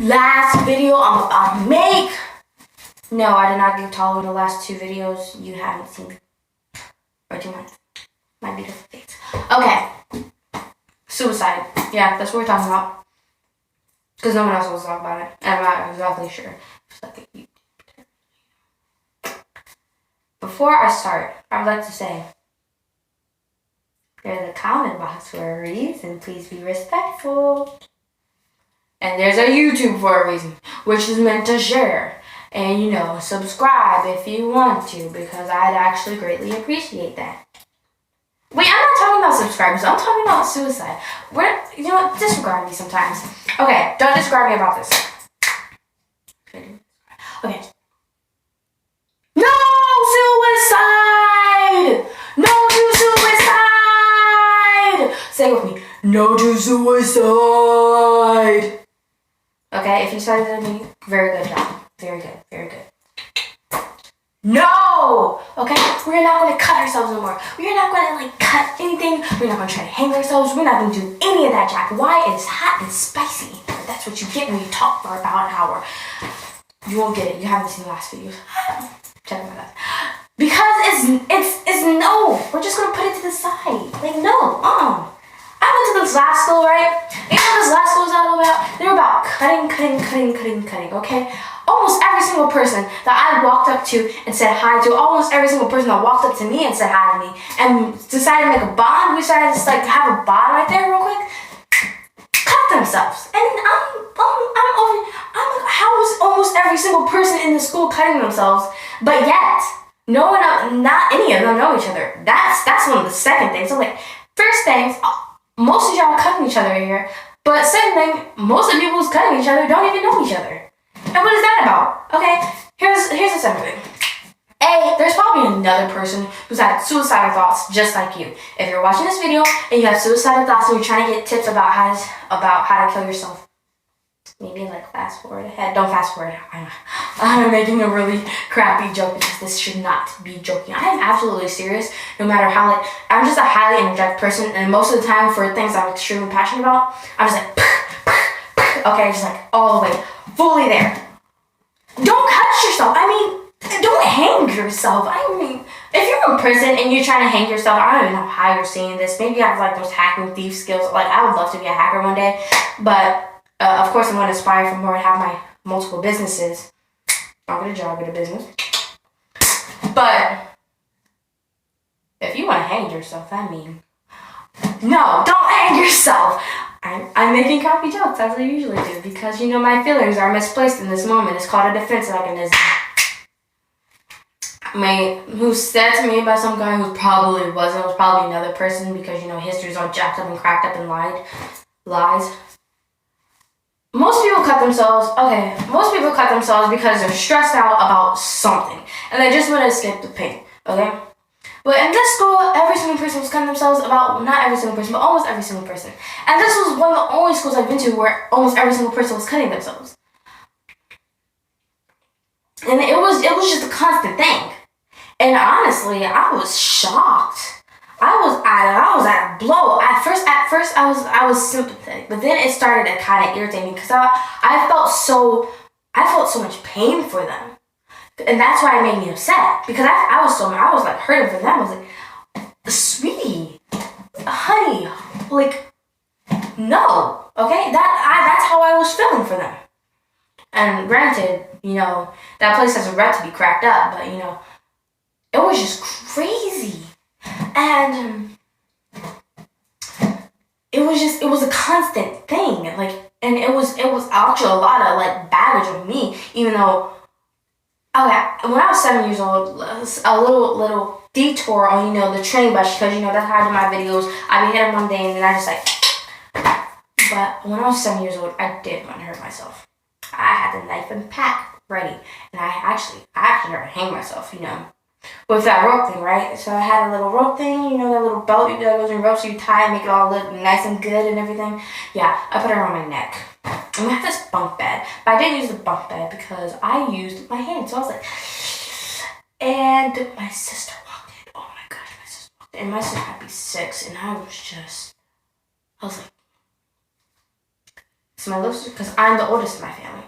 last video I'm about to make. No, I did not get taller in the last 2 videos. You haven't seen. Or 2 months. My beautiful face. Okay. Suicide. Yeah, that's what we're talking about. Because no one else wants to talk about it. And I'm not exactly sure. It's like a YouTube. Before I start, I would like to say, there's a comment box for a reason. Please be respectful. And there's a YouTube for a reason, which is meant to share. And, you know, subscribe if you want to, because I'd actually greatly appreciate that. Wait, I'm not talking about subscribers. I'm talking about suicide. You know what? Disregard me sometimes. Okay, don't disregard me about this. Okay. No suicide! No to suicide! Say it with me. No to suicide! Okay, if you started to me, very good job. Very good, very good. No! Okay, we're not going to cut ourselves no more. We're not going to cut anything. We're not going to try to hang ourselves. We're not going to do any of that, Jack. Why? It's hot and spicy. That's what you get when you talk for about an hour. You won't get it. You haven't seen the last videos. Check them out. Because it's no. We're just going to put it to the side. No. I went to this last school, right? You know what this last school is all about? They're about cutting, okay? Almost every single person that I walked up to and said hi to, almost every single person that walked up to me and said hi to me, and decided to make a bond, we decided to have a bond right there real quick, cut themselves. And how is almost every single person in the school cutting themselves, but yet, no one else, not any of them know each other. That's one of the second things. So first things, most of y'all cutting each other here, but second thing, most of the people who's cutting each other don't even know each other. And what is that about? Okay, here's the second thing. A, there's probably another person who's had suicidal thoughts just like you. If you're watching this video and you have suicidal thoughts and you're trying to get tips about how to kill yourself, maybe fast forward ahead. Don't fast forward. I'm making a really crappy joke because this should not be joking. I am absolutely serious. No matter how I'm just a highly energetic person, and most of the time for things I'm extremely passionate about, I'm just okay, just all the way, fully there. Don't cut yourself. Don't hang yourself. If you're in prison and you're trying to hang yourself, I don't even know how you're seeing this. Maybe you have those hacking thief skills. I would love to be a hacker one day, but of course I'm going to aspire for more and have my multiple businesses. I'll get a job, get a business. But if you want to hang yourself, no, don't hang yourself. I'm making crappy jokes as I usually do because, my feelings are misplaced in this moment. It's called a defense mechanism. Who's said to me by some guy who probably wasn't. It was probably another person because, history's all jacked up and cracked up and lies. Most people cut themselves because they're stressed out about something. And they just want to escape the pain, okay? But in this school, every single person was cutting themselves not every single person, but almost every single person. And this was one of the only schools I've been to where almost every single person was cutting themselves. And it was just a constant thing. And honestly, I was shocked. I was at a blow. At first I was sympathetic, but then it started to kind of irritate me because I felt so much pain for them. And that's why it made me upset because I was hurting for them. I was like, sweetie, honey, no, okay? That's how I was feeling for them. And granted, that place has a right to be cracked up, but it was just crazy. And it was a constant thing. And it was actually a lot of baggage on me, even though when I was 7 years old, a little detour on, the train bus, because, that's how I do my videos. I'd be hitting one day and then I just but when I was 7 years old, I did want to hurt myself. I had the knife and pack ready. And I actually tried to hang myself, with that rope thing, right? So I had a little rope thing, that little belt that goes in rope, so you tie and make it all look nice and good and everything. Yeah, I put it around my neck. And we have this bunk bed, but I didn't use the bunk bed because I used my hand. So I was and my sister walked in. Oh my gosh, my sister walked in. And my sister had to be 6, and I was like, It's my little sister because I'm the oldest in my family.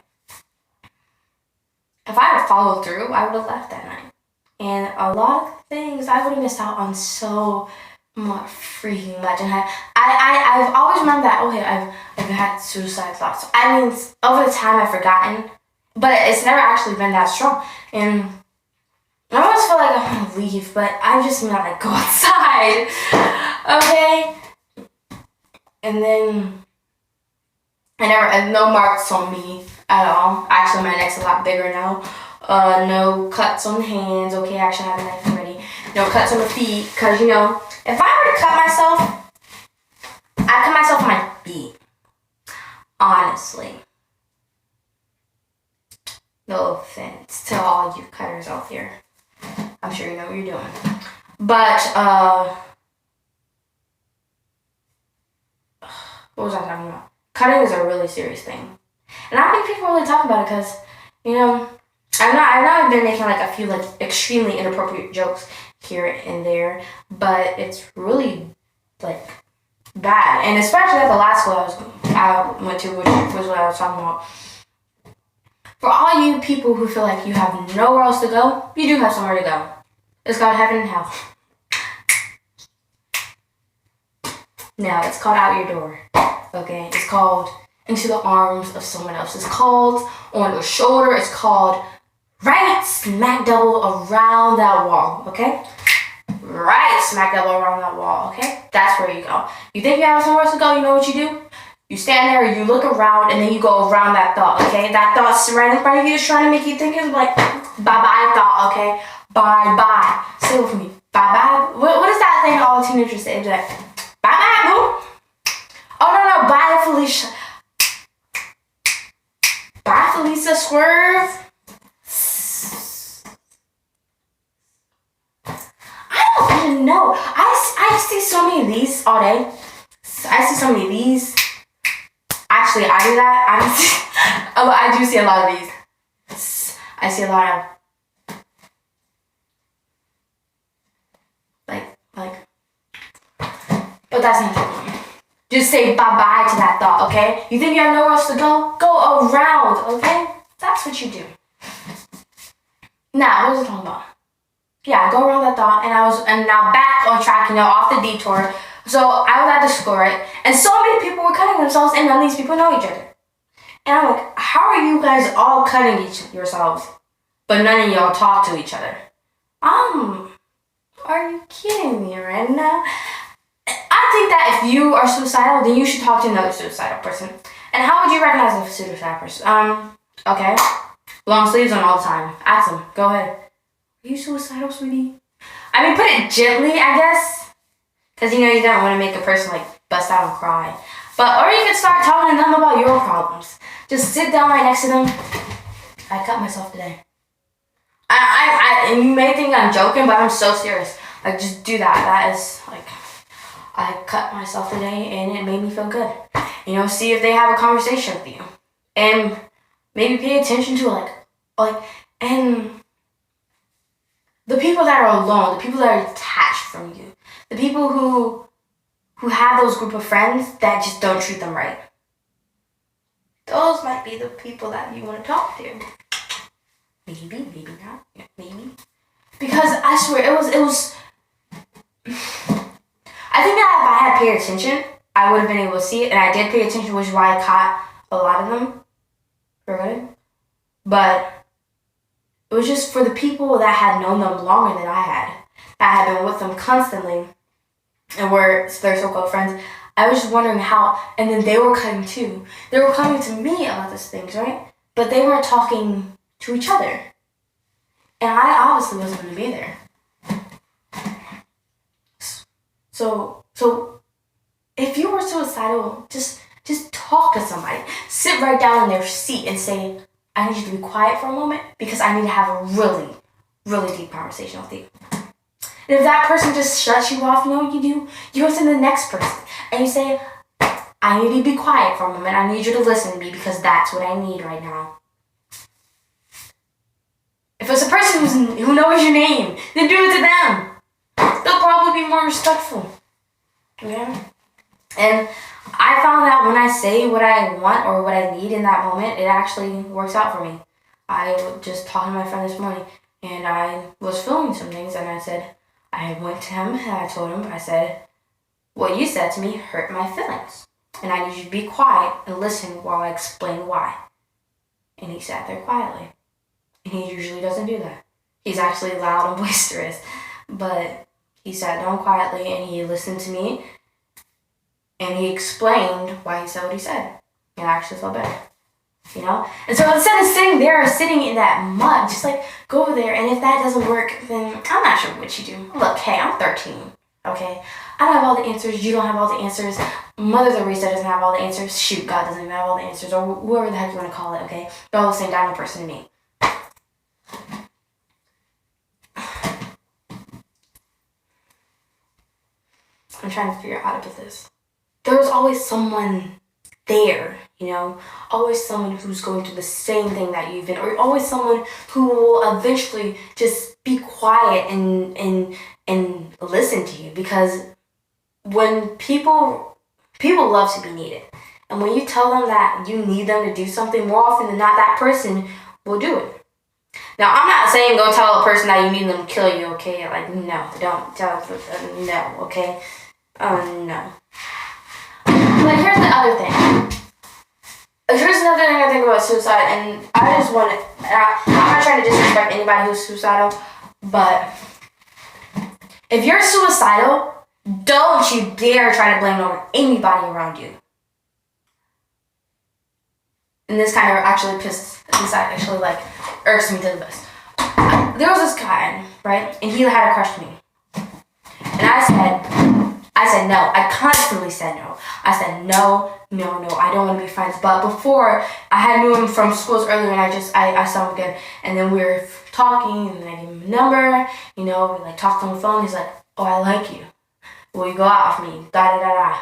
If I had followed through, I would have left that night. And a lot of things, I would have missed out on so much freaking much. And I've always remembered that, okay, I've had suicide thoughts. I mean, over the time I've forgotten, but it's never actually been that strong. And I always feel like I want to leave, but I just mean like go outside, okay? And then no marks on me at all. Actually, my neck's a lot bigger now. No cuts on the hands. Okay, actually, I have a knife already. No cuts on the feet, because, you know, if I were to cut myself, I'd cut myself on my feet. Honestly. No offense to all you cutters out there. I'm sure you know what you're doing. But, what was I talking about? Cutting is a really serious thing. And I think people really talk about it because, you know, I've not been making like a few like extremely inappropriate jokes here and there, but it's really like bad. And especially at the last school I went to, which was what I was talking about. For all you people who feel like you have nowhere else to go, you do have somewhere to go. It's called heaven and hell. No, it's called out your door. Okay, it's called into the arms of someone else. It's called on your shoulder. It's called right smack double around that wall. Okay, right smack double around that wall. Okay, that's where you go. You think you have somewhere else to go? You know what you do? You stand there, you look around, and then you go around that thought. Okay, that thought's right in front of you, is trying to make you think it's like bye bye thought. Okay, bye bye. Say it with me. Bye bye. What is that thing all teenagers say? It's like bye bye boo. Oh no, bye Felicia. Bye Felicia, swerve. I don't even know. I see so many of these all day. I see so many of these. Actually, I do that. I do see a lot of these. I see a lot of like. But that's not the point. Just say bye-bye to that thought, okay? You think you have nowhere else to go? Go around, okay? That's what you do. Now, what was I talking about? Yeah, go around that thought, and now back on track, you know, off the detour. So I was at the school, right? And so many people were cutting themselves, and none of these people know each other. And I'm like, how are you guys all cutting yourselves, but none of y'all talk to each other? Are you kidding me right now? I think that if you are suicidal, then you should talk to another suicidal person. And how would you recognize a suicidal person? Okay. Long sleeves on all the time. Ask them. Go ahead. Are you suicidal, sweetie? I mean, put it gently, I guess. Because, you know, you don't want to make a person, like, bust out and cry. Or you could start talking to them about your problems. Just sit down right next to them. I cut myself today. And you may think I'm joking, but I'm so serious. Like, just do that. That is, like, I cut myself today, and it made me feel good. You know, see if they have a conversation with you. And maybe pay attention to, and the people that are alone, the people that are detached from you, the people who have those group of friends that just don't treat them right. Those might be the people that you want to talk to. Maybe not. Yeah, maybe. Because I swear, it was I think that if I had paid attention, I would have been able to see it, and I did pay attention, which is why I caught a lot of them for good. But it was just for the people that had known them longer than I had, that had been with them constantly, and were their so-called friends. I was just wondering how, and then they were cutting too. They were coming to me about these things, right? But they weren't talking to each other. And I obviously wasn't going to be there. So if you were suicidal, just talk to somebody. Sit right down in their seat and say, I need you to be quiet for a moment because I need to have a really, really deep conversation with you. And if that person just shuts you off, you know what you do? You go to the next person and you say, I need you to be quiet for a moment. I need you to listen to me because that's what I need right now. If it's a person who knows your name, then do it to them. They'll probably be more respectful. Yeah? And I found that when I say what I want or what I need in that moment, it actually works out for me. I was just talking to my friend this morning, and I was feeling some things, and I went to him and I told him, I said, what you said to me hurt my feelings, and I need you to be quiet and listen while I explain why. And he sat there quietly, and he usually doesn't do that. He's actually loud and boisterous, but he sat down quietly and he listened to me, and he explained why he said what he said, and I actually felt better. And so instead of sitting in that mud, just like go over there, and if that doesn't work, then I'm not sure what you do. Look, hey, I'm 13, okay? I don't have all the answers, you don't have all the answers, Mother Teresa doesn't have all the answers, shoot, God doesn't even have all the answers, or whoever the heck you want to call it, okay? They're all the same diamond person to me. I'm trying to figure out how to put this. There's always someone there, always someone who's going through the same thing that you've been, or always someone who will eventually just be quiet and listen to you, because when people love to be needed, and when you tell them that you need them to do something, more often than not, that person will do it. Now, I'm not saying go tell a person that you need them to kill you, okay? Like, no, don't tell them, no, okay? No. But here's the other thing. Here's another thing I think about suicide, and I just want to, I'm not trying to disrespect anybody who's suicidal, but if you're suicidal, don't you dare try to blame it on anybody around you. And this kind of actually irks me to the best. There was this guy, right, and he had a crush on me. And I said no. I constantly said no. I said no, I don't want to be friends. But before, I had knew him from schools earlier, and I saw him again. And then we were talking, and then I gave him a number, we talked on the phone. He's like, oh, I like you. Will you go out with me? Da da da da.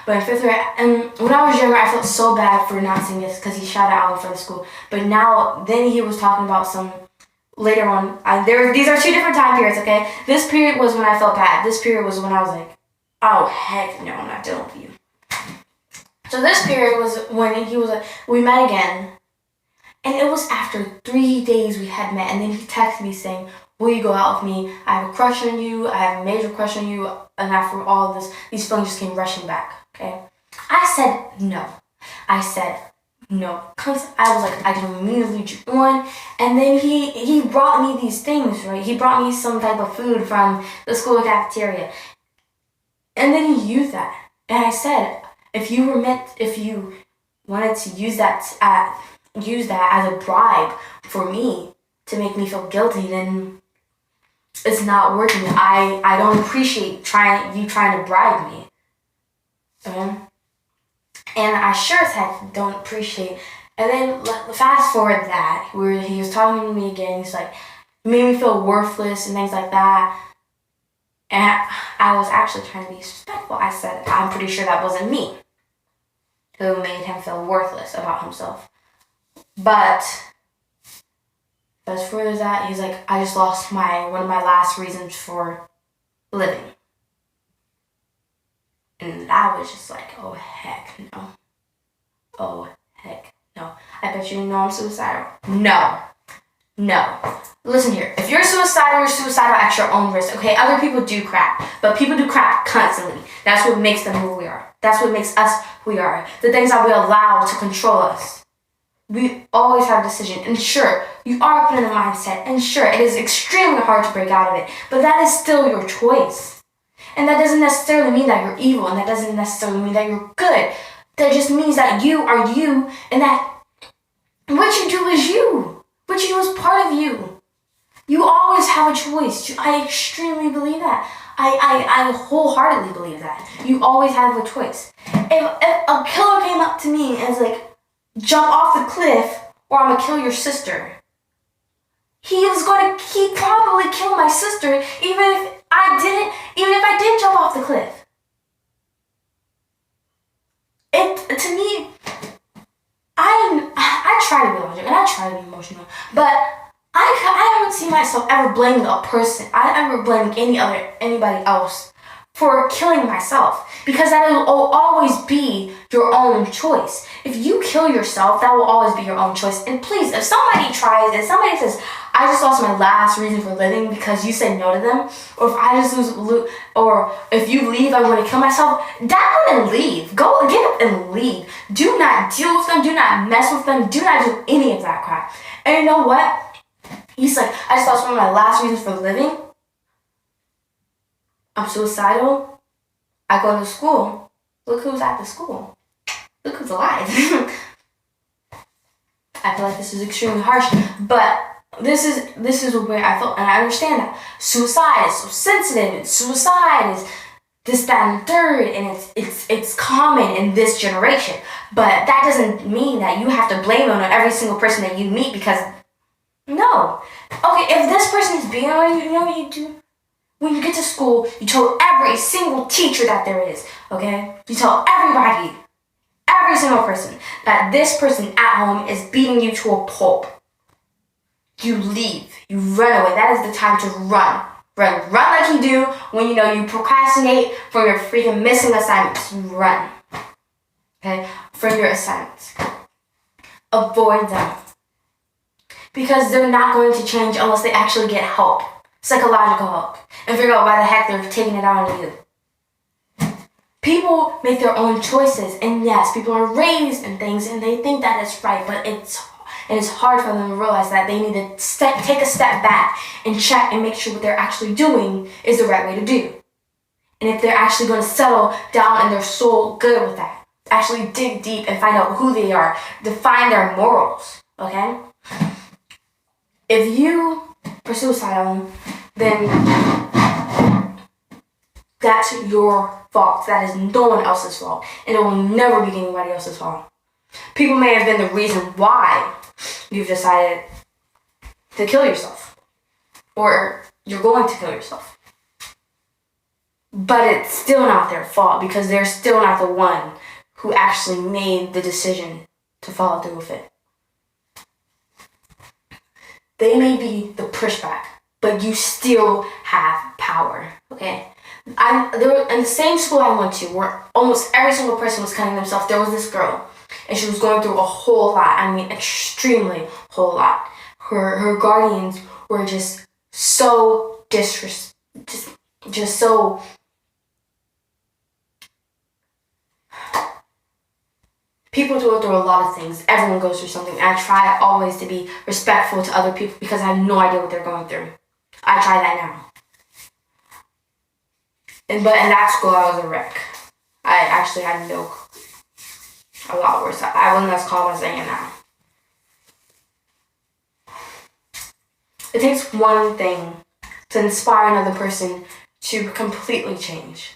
But in 5th grade, and when I was younger, I felt so bad for not saying this because he shouted out in front of school. But now, then he was talking about some, later on, these are 2 different time periods, okay? This period was when I felt bad. This period was when I was like, oh, heck no, I'm not dealing with you. So this period was when we met again, and it was after 3 days we had met, and then he texted me saying, will you go out with me? I have a crush on you, I have a major crush on you, and after all of this, these feelings just came rushing back, okay? I said no. I was like, I didn't mean to lead you on. And then he brought me these things, right? He brought me some type of food from the school cafeteria. And then he used that. And I said, if you wanted to use that as a bribe for me to make me feel guilty, then it's not working. I don't appreciate you trying to bribe me. Okay? And I sure as heck don't appreciate. And then fast forward that, where he was talking to me again. He's like, made me feel worthless and things like that. And I was actually trying to be respectful. I said, I'm pretty sure that wasn't me who made him feel worthless about himself. But fast forward that, he's like, I just lost one of my last reasons for living. And I was just like, oh, heck no. Oh, heck no. I bet you didn't know I'm suicidal. No. Listen here. If you're suicidal at your own risk, okay? Other people do crap. But people do crap constantly. That's what makes them who we are. That's what makes us who we are. The things that we allow to control us. We always have a decision. And sure, you are put in a mindset. And sure, it is extremely hard to break out of it. But that is still your choice. And that doesn't necessarily mean that you're evil, and that doesn't necessarily mean that you're good. That just means that you are you, and that what you do is you. What you do is part of you. You always have a choice. I extremely believe that. I wholeheartedly believe that. You always have a choice. If a killer came up to me and was like, jump off the cliff, or I'm gonna kill your sister, he'd probably kill my sister, even if I did jump off the cliff. To me, I try to be logical and I try to be emotional, but I haven't seen myself ever blaming a person. I ever blaming anybody else for killing myself, because that will always be your own choice. If you kill yourself, that will always be your own choice. And please, if somebody tries, if somebody says, I just lost my last reason for living because you said no to them, or if I just or if you leave, I'm going to kill myself, down and leave. Go get up and leave. Do not deal with them. Do not mess with them. Do not do any of that crap. And you know what? He's like, I just lost one of my last reasons for living. I'm suicidal. I go to school. Look who's at the school. Look who's alive. I feel like this is extremely harsh, but this is where I felt, and I understand that suicide is so sensitive, and suicide is this, that, and third, and it's common in this generation. But that doesn't mean that you have to blame it on every single person that you meet, because no. Okay, if this person is being on you, you know what you do? When you get to school, you tell every single teacher that there is, okay? You tell everybody, every single person, that this person at home is beating you to a pulp. You leave. You run away. That is the time to run. Run like you do when you know you procrastinate from your freaking missing assignments. You run, okay, from your assignments. Avoid them. Because they're not going to change unless they actually get help. Psychological help, and figure out why the heck they're taking it out on you. People make their own choices, and yes, people are raised in things and they think that it's right, but it's hard for them to realize that they need to take a step back and check and make sure what they're actually doing is the right way to do. And if they're actually going to settle down in their soul good with that, actually dig deep and find out who they are, define their morals, okay? If you are suicidal, then that's your fault. That is no one else's fault. And it will never be anybody else's fault. People may have been the reason why you've decided to kill yourself. Or you're going to kill yourself. But it's still not their fault, because they're still not the one who actually made the decision to follow through with it. They may be the pushback, but you still have power, okay? There were, in the same school I went to, where almost every single person was cutting themselves, there was this girl, and she was going through a whole lot. I mean, extremely whole lot. Her guardians were just so just so. People go through a lot of things. Everyone goes through something. And I try always to be respectful to other people because I have no idea what they're going through. I try that now. But in that school, I was a wreck. I actually had no clue. A lot worse. I wasn't as calm as I am now. It takes one thing to inspire another person to completely change.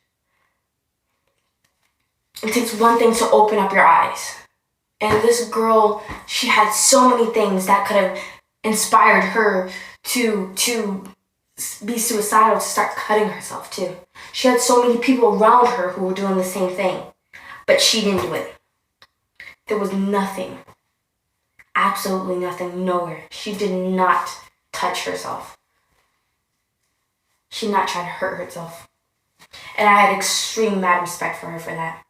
It takes one thing to open up your eyes. And this girl, she had so many things that could have inspired her to be suicidal, to start cutting herself too. She had so many people around her who were doing the same thing. But she didn't do it. There was nothing. Absolutely nothing, nowhere. She did not touch herself. She did not try to hurt herself. And I had extreme mad respect for her for that.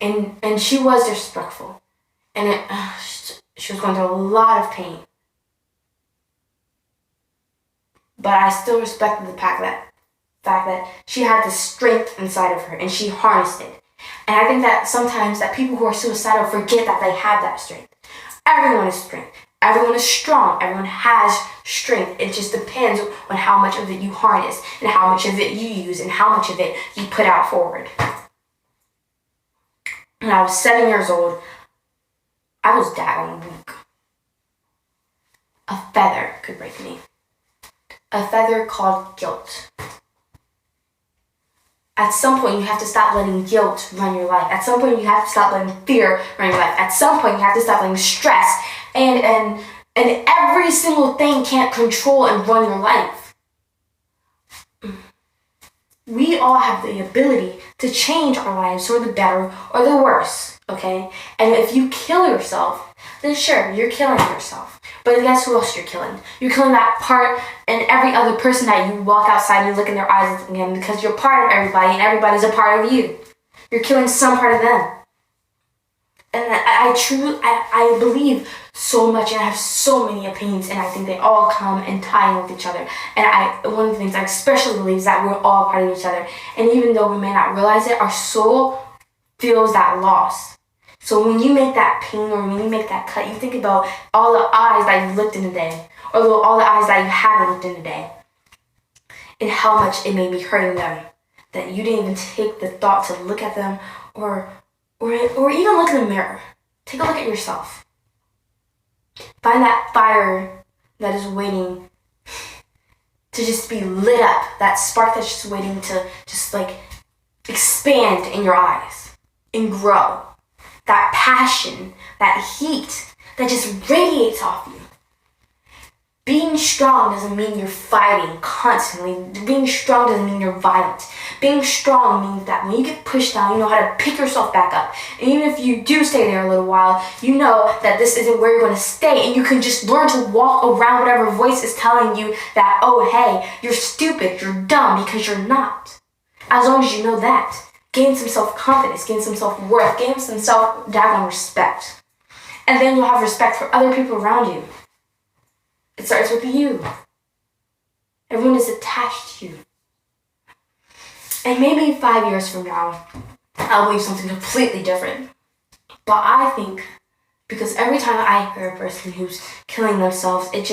And she was disrespectful. And she was going through a lot of pain. But I still respected the fact that she had the strength inside of her and she harnessed it. And I think that sometimes that people who are suicidal forget that they have that strength. Everyone is strength. Everyone is strong. Everyone has strength. It just depends on how much of it you harness and how much of it you use and how much of it you put out forward. When I was 7 years old, I was daggone weak. A feather could break me. A feather called guilt. At some point, you have to stop letting guilt run your life. At some point, you have to stop letting fear run your life. At some point, you have to stop letting stress and every single thing can't control and run your life. We all have the ability to change our lives for the better or the worse, okay? And if you kill yourself, then sure, you're killing yourself. But guess who else you're killing? You're killing that part and every other person that you walk outside and you look in their eyes again, because you're part of everybody and everybody's a part of you. You're killing some part of them. And I believe so much, and I have so many opinions, and I think they all come and tie in with each other. And one of the things I especially believe is that we're all part of each other. And even though we may not realize it, our soul feels that loss. So when you make that pain or when you make that cut, you think about all the eyes that you looked in a day, or all the eyes that you haven't looked in a day, and how much it may be hurting them, that you didn't even take the thought to look at them or even look in the mirror. Take a look at yourself. Find that fire that is waiting to just be lit up, that spark that's just waiting to just like expand in your eyes and grow. That passion, that heat that just radiates off you. Being strong doesn't mean you're fighting constantly. Being strong doesn't mean you're violent. Being strong means that when you get pushed down, you know how to pick yourself back up. And even if you do stay there a little while, you know that this isn't where you're going to stay. And you can just learn to walk around whatever voice is telling you that, oh, hey, you're stupid, you're dumb, because you're not. As long as you know that. Gain some self-confidence, gain some self-worth, gain some self-daggone respect. And then you'll have respect for other people around you. It starts with you. Everyone is attached to you. And maybe 5 years from now, I'll believe something completely different. But I think, because every time I hear a person who's killing themselves, it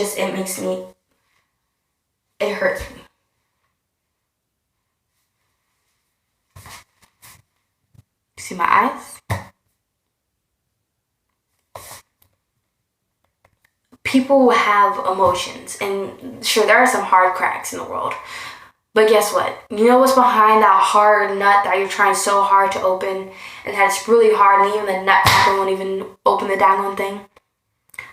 hurts me. See my eyes? People have emotions, and sure, there are some hard cracks in the world. But guess what? You know what's behind that hard nut that you're trying so hard to open, and that's really hard, and even the nutcracker won't even open the daggone thing?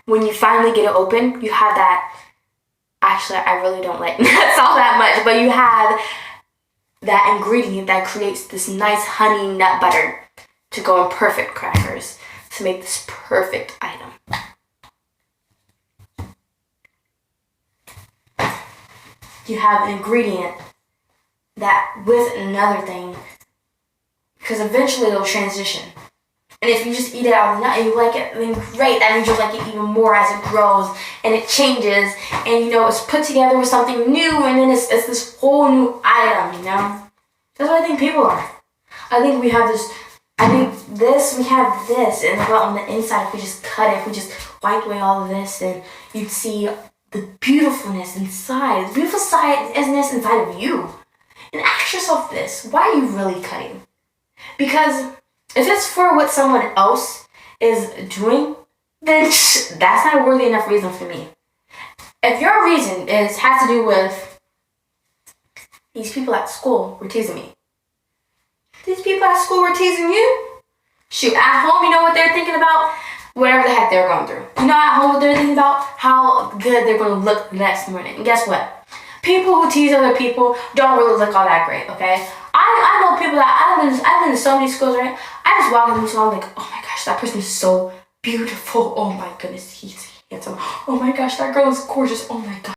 When you finally get it open, you have that. Actually, I really don't like nuts all that much, but you have that ingredient that creates this nice honey nut butter to go in perfect crackers to make this perfect item. You have an ingredient that with another thing, because eventually it'll transition. And if you just eat it out of the nut and you like it, then great, that means you'll like it even more as it grows and it changes, and it's put together with something new, and then it's this whole new item, That's what I think people are. I think we have this, we have this, and but on the inside, if we just cut it, if we just wipe away all of this, then you'd see the beautifulness inside, the beautiful sideness inside of you. And ask yourself this, why are you really cutting? Because if it's for what someone else is doing, then that's not a worthy enough reason for me. If your reason has to do with these people at school were teasing me. These people at school were teasing you? Shoot, at home, you know what they're thinking about? Whatever the heck they're going through. You know at home what they're thinking about? How good they're going to look the next morning. And guess what? People who tease other people don't really look all that great, okay? I know people that, I've been to so many schools, right? I just walk into school, I'm like, oh my gosh, that person is so beautiful. Oh my goodness, he's handsome. Oh my gosh, that girl is gorgeous. Oh my gosh.